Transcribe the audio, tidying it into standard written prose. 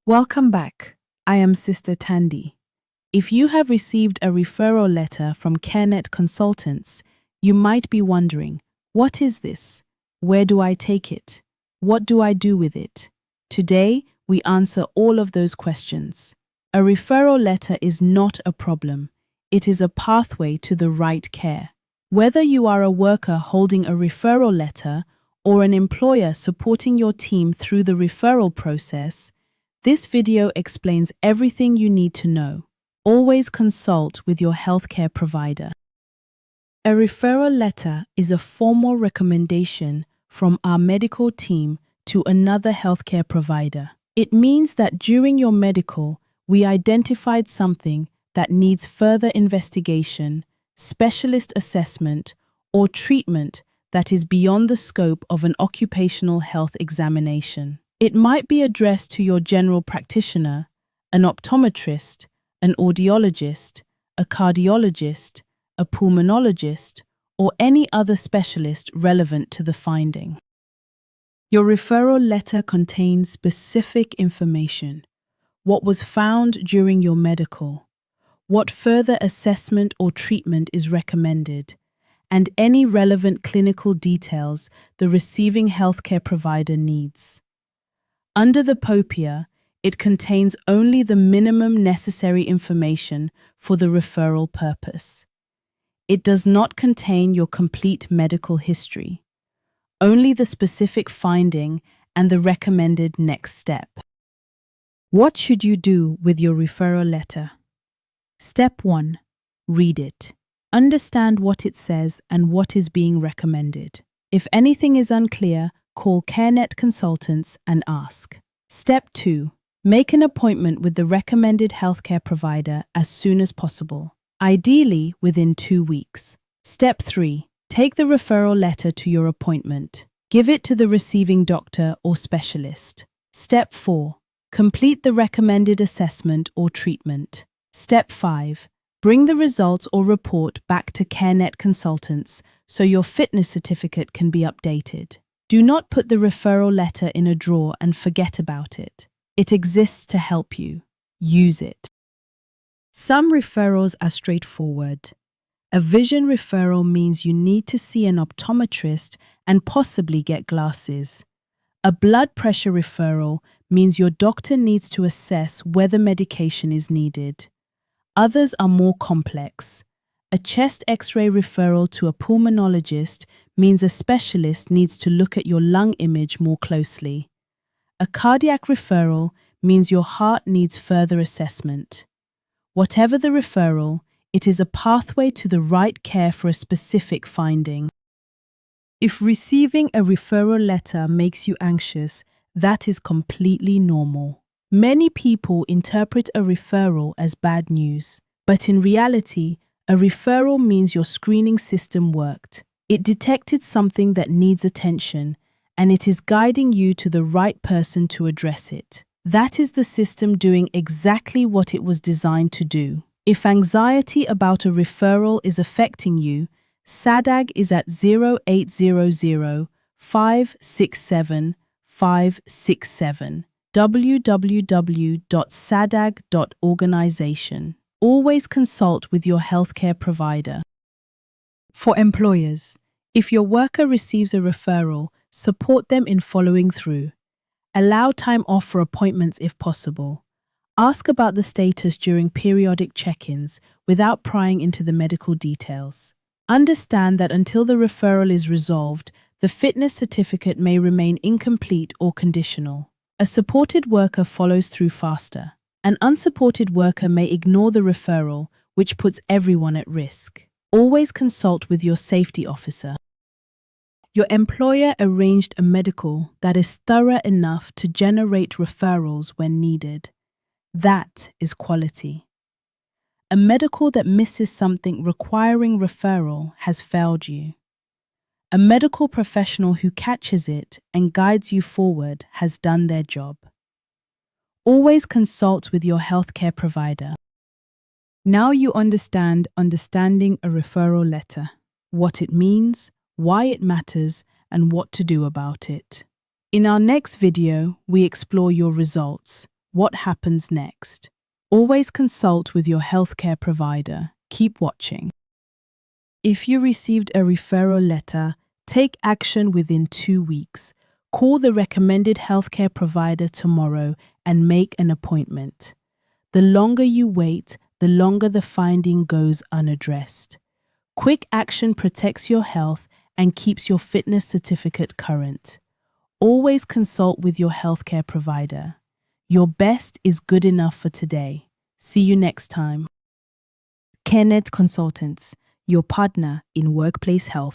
Welcome back. I am Sister Tandy. If you have received a referral letter from CareNet Consultants, you might be wondering, what is this? Where do I take it? What do I do with it? Today, we answer all of those questions. A referral letter is not a problem. It is a pathway to the right care. Whether you are a worker holding a referral letter or an employer supporting your team through the referral process, this video explains everything you need to know. Always consult with your healthcare provider. A referral letter is a formal recommendation from our medical team to another healthcare provider. It means that during your medical, we identified something that needs further investigation, specialist assessment, or treatment that is beyond the scope of an occupational health examination. It might be addressed to your general practitioner, an optometrist, an audiologist, a cardiologist, a pulmonologist, or any other specialist relevant to the finding. Your referral letter contains specific information: what was found during your medical, what further assessment or treatment is recommended, and any relevant clinical details the receiving healthcare provider needs. Under the POPIA, it contains only the minimum necessary information for the referral purpose. It does not contain your complete medical history, only the specific finding and the recommended next step. What should you do with your referral letter? Step 1. Read it. Understand what it says and what is being recommended. If anything is unclear, call CareNet Consultants and ask. Step 2. Make an appointment with the recommended healthcare provider as soon as possible, ideally within 2 weeks. Step 3. Take the referral letter to your appointment. Give it to the receiving doctor or specialist. Step 4. Complete the recommended assessment or treatment. Step 5. Bring the results or report back to CareNet Consultants so your fitness certificate can be updated. Do not put the referral letter in a drawer and forget about it. It exists to help you. Use it. Some referrals are straightforward. A vision referral means you need to see an optometrist and possibly get glasses. A blood pressure referral means your doctor needs to assess whether medication is needed. Others are more complex. A chest X-ray referral to a pulmonologist means a specialist needs to look at your lung image more closely. A cardiac referral means your heart needs further assessment. Whatever the referral, it is a pathway to the right care for a specific finding. If receiving a referral letter makes you anxious, that is completely normal. Many people interpret a referral as bad news, but in reality, a referral means your screening system worked. It detected something that needs attention, and it is guiding you to the right person to address it. That is the system doing exactly what it was designed to do. If anxiety about a referral is affecting you, SADAG is at 0800 567 567. www.sadag.organization. Always consult with your healthcare provider. For employers, if your worker receives a referral, support them in following through. Allow time off for appointments if possible. Ask about the status during periodic check-ins without prying into the medical details. Understand that until the referral is resolved, the fitness certificate may remain incomplete or conditional. A supported worker follows through faster. An unsupported worker may ignore the referral, which puts everyone at risk. Always consult with your safety officer. Your employer arranged a medical that is thorough enough to generate referrals when needed. That is quality. A medical that misses something requiring referral has failed you. A medical professional who catches it and guides you forward has done their job. Always consult with your healthcare provider. Now you understand understanding a referral letter, what it means, why it matters, and what to do about it. In our next video, we explore your results. What happens next? Always consult with your healthcare provider. Keep watching. If you received a referral letter, take action within 2 weeks. Call the recommended healthcare provider tomorrow and make an appointment. The longer you wait, the longer the finding goes unaddressed. Quick action protects your health and keeps your fitness certificate current. Always consult with your healthcare provider. Your best is good enough for today. See you next time. CNC Consultants, your partner in workplace health.